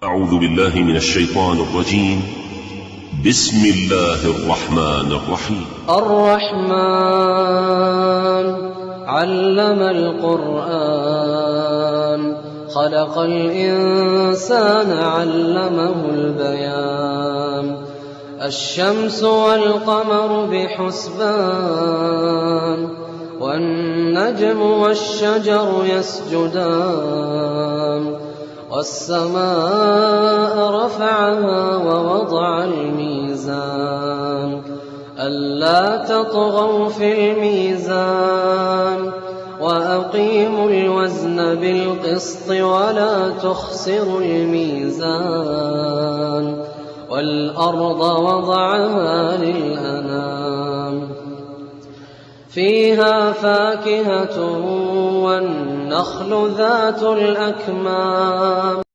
أعوذ بالله من الشيطان الرجيم. بسم الله الرحمن الرحيم. الرحمن علم القرآن خلق الإنسان علمه البيان. الشمس والقمر بحسبان والنجم والشجر يسجدان. والسماء رفعها ووضع الميزان ألا تطغوا في الميزان وأقيموا الوزن بالقسط ولا تخسروا الميزان. والأرض وضعها للأنام فيها فاكهة والنخل ذات الأكمام